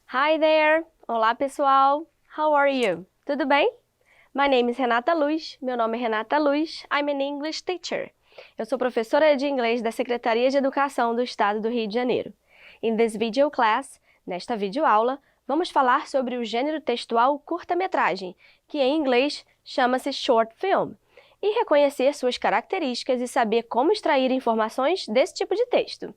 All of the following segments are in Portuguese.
Hi there! Olá, pessoal! How are you? Tudo bem? My name is Renata Luz. Meu nome é Renata Luz. I'm an English teacher. Eu sou professora de inglês da Secretaria de Educação do Estado do Rio de Janeiro. In this video class, nesta videoaula, vamos falar sobre o gênero textual curta-metragem, que em inglês chama-se short film, e reconhecer suas características e saber como extrair informações desse tipo de texto.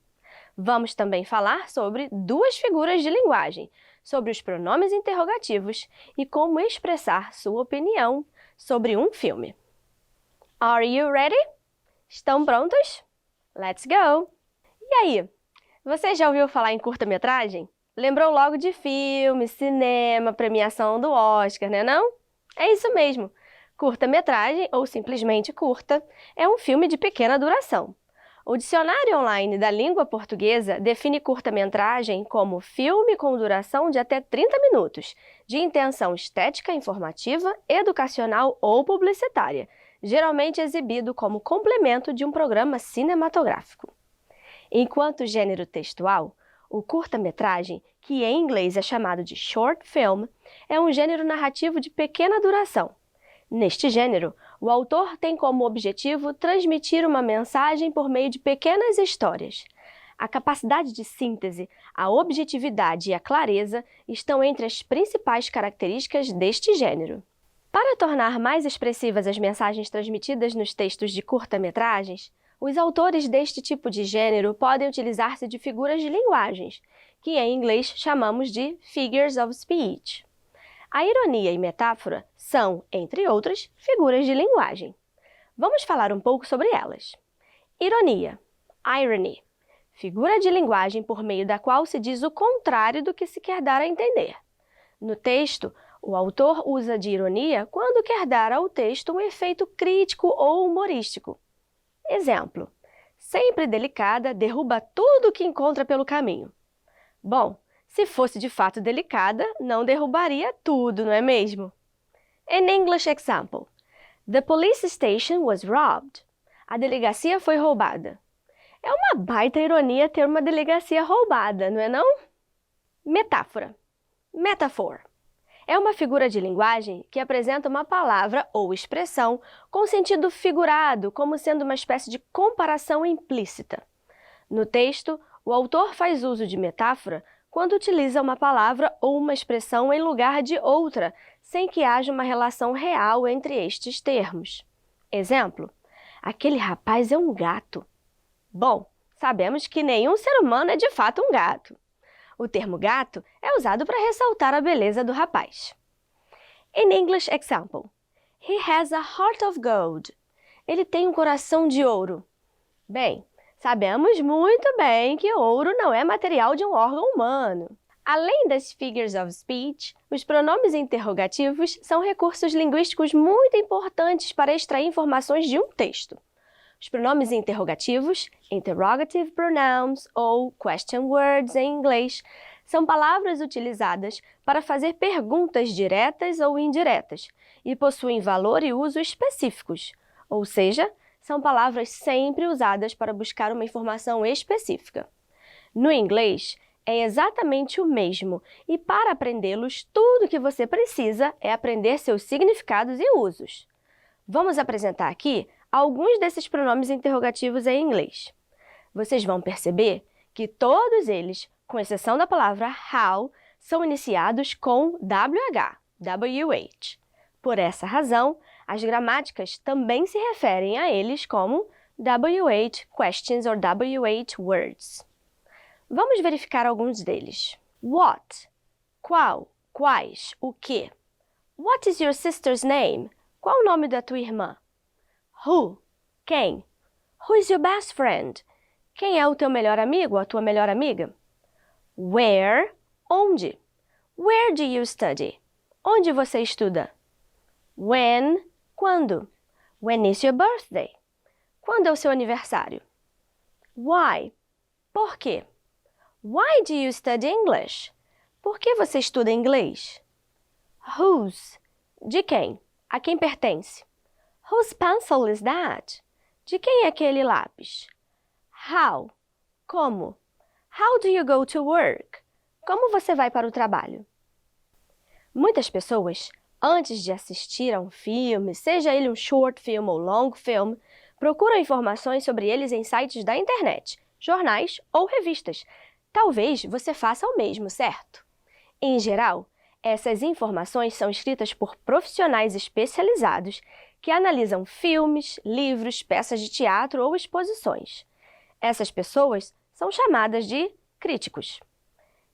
Vamos também falar sobre duas figuras de linguagem, sobre os pronomes interrogativos e como expressar sua opinião sobre um filme. Are you ready? Estão prontos? Let's go! E aí, você já ouviu falar em curta-metragem? Lembrou logo de filme, cinema, premiação do Oscar, né não? É isso mesmo! Curta-metragem, ou simplesmente curta, é um filme de pequena duração. O Dicionário Online da Língua Portuguesa define curta-metragem como filme com duração de até 30 minutos, de intenção estética, informativa, educacional ou publicitária, geralmente exibido como complemento de um programa cinematográfico. Enquanto gênero textual, o curta-metragem, que em inglês é chamado de short film, é um gênero narrativo de pequena duração. Neste gênero, o autor tem como objetivo transmitir uma mensagem por meio de pequenas histórias. A capacidade de síntese, a objetividade e a clareza estão entre as principais características deste gênero. Para tornar mais expressivas as mensagens transmitidas nos textos de curta-metragens, os autores deste tipo de gênero podem utilizar-se de figuras de linguagens, que em inglês chamamos de figures of speech. A ironia e metáfora são, entre outras, figuras de linguagem. Vamos falar um pouco sobre elas. Ironia, irony, figura de linguagem por meio da qual se diz o contrário do que se quer dar a entender. No texto, o autor usa de ironia quando quer dar ao texto um efeito crítico ou humorístico. Exemplo: sempre delicada, derruba tudo que encontra pelo caminho. Bom, se fosse de fato delicada, não derrubaria tudo, não é mesmo? An English example. The police station was robbed. A delegacia foi roubada. É uma baita ironia ter uma delegacia roubada, não é não? Metáfora. Metaphor. É uma figura de linguagem que apresenta uma palavra ou expressão com sentido figurado, como sendo uma espécie de comparação implícita. No texto, o autor faz uso de metáfora quando utiliza uma palavra ou uma expressão em lugar de outra, sem que haja uma relação real entre estes termos. Exemplo: aquele rapaz é um gato. Bom, sabemos que nenhum ser humano é de fato um gato. O termo gato é usado para ressaltar a beleza do rapaz. In English example. He has a heart of gold. Ele tem um coração de ouro. Bem, sabemos muito bem que ouro não é material de um órgão humano. Além das figures of speech, os pronomes interrogativos são recursos linguísticos muito importantes para extrair informações de um texto. Os pronomes interrogativos, interrogative pronouns ou question words em inglês, são palavras utilizadas para fazer perguntas diretas ou indiretas e possuem valor e uso específicos, ou seja, são palavras sempre usadas para buscar uma informação específica. No inglês, é exatamente o mesmo, e para aprendê-los, tudo o que você precisa é aprender seus significados e usos. Vamos apresentar aqui alguns desses pronomes interrogativos em inglês. Vocês vão perceber que todos eles, com exceção da palavra how, são iniciados com WH, WH. Por essa razão, as gramáticas também se referem a eles como WH questions or WH words. Vamos verificar alguns deles. What? Qual? Quais? O que? What is your sister's name? Qual o nome da tua irmã? Who? Quem? Who is your best friend? Quem é o teu melhor amigo ou a tua melhor amiga? Where? Onde? Where do you study? Onde você estuda? When? Quando? When is your birthday? Quando é o seu aniversário? Why? Por quê? Why do you study English? Por que você estuda inglês? Whose? De quem? A quem pertence? Whose pencil is that? De quem é aquele lápis? How? Como? How do you go to work? Como você vai para o trabalho? Muitas pessoas, antes de assistir a um filme, seja ele um short film ou long film, procuram informações sobre eles em sites da internet, jornais ou revistas. Talvez você faça o mesmo, certo? Em geral, essas informações são escritas por profissionais especializados que analisam filmes, livros, peças de teatro ou exposições. Essas pessoas são chamadas de críticos.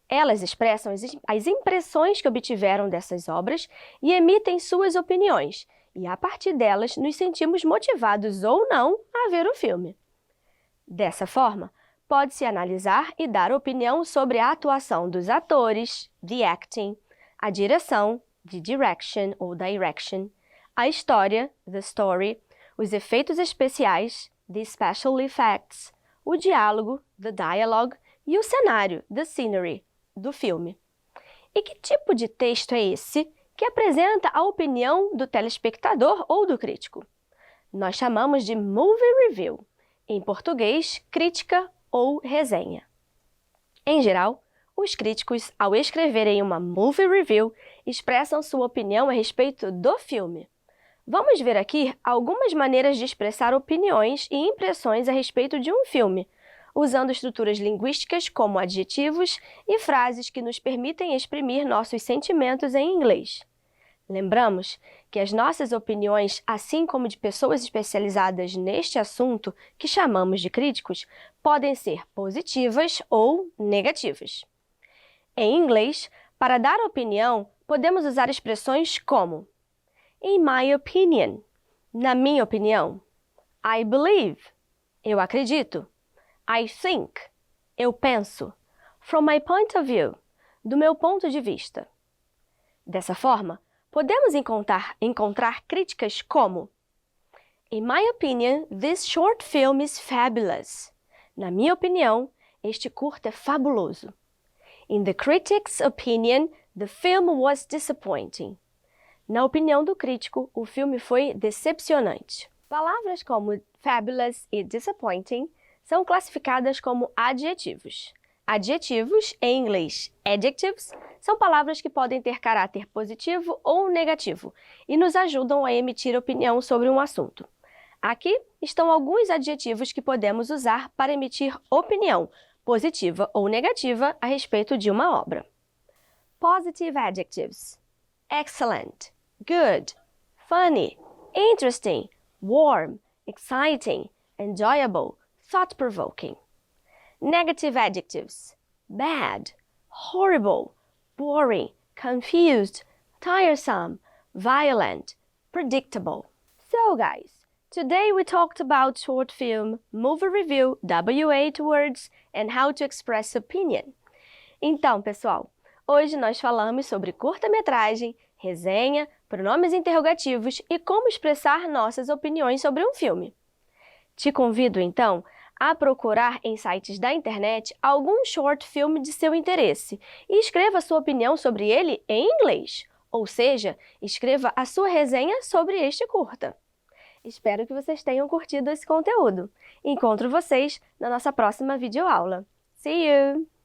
Elas expressam as impressões que obtiveram dessas obras e emitem suas opiniões, e a partir delas nos sentimos motivados ou não a ver o filme. Dessa forma, pode-se analisar e dar opinião sobre a atuação dos atores, the acting, a direção, the direction ou direction, a história, the story, os efeitos especiais, the special effects, o diálogo, the dialogue, e o cenário, the scenery, do filme. E que tipo de texto é esse que apresenta a opinião do telespectador ou do crítico? Nós chamamos de movie review, em português, crítica ou resenha. Em geral, os críticos, ao escreverem uma movie review, expressam sua opinião a respeito do filme. Vamos ver aqui algumas maneiras de expressar opiniões e impressões a respeito de um filme, usando estruturas linguísticas como adjetivos e frases que nos permitem exprimir nossos sentimentos em inglês. Lembramos que as nossas opiniões, assim como de pessoas especializadas neste assunto, que chamamos de críticos, podem ser positivas ou negativas. Em inglês, para dar opinião, podemos usar expressões como in my opinion, na minha opinião, I believe, eu acredito, I think, eu penso, from my point of view, do meu ponto de vista. Dessa forma, podemos encontrar críticas como in my opinion, this short film is fabulous. Na minha opinião, este curta é fabuloso. In the critic's opinion, the film was disappointing. Na opinião do crítico, o filme foi decepcionante. Palavras como fabulous e disappointing são classificadas como adjetivos. Adjetivos, em inglês adjectives, são palavras que podem ter caráter positivo ou negativo e nos ajudam a emitir opinião sobre um assunto. Aqui estão alguns adjetivos que podemos usar para emitir opinião, positiva ou negativa, a respeito de uma obra. Positive adjectives: excellent, good, funny, interesting, warm, exciting, enjoyable, thought-provoking. Negative adjectives: bad, horrible, boring, confused, tiresome, violent, predictable. So guys, today we talked about short film, movie review, W8 words, and how to express opinion. Então, pessoal, hoje nós falamos sobre curta-metragem, resenha, pronomes interrogativos e como expressar nossas opiniões sobre um filme. Te convido, então, a procurar em sites da internet algum short film de seu interesse e escreva sua opinião sobre ele em inglês, ou seja, escreva a sua resenha sobre este curta. Espero que vocês tenham curtido esse conteúdo. Encontro vocês na nossa próxima videoaula. See you!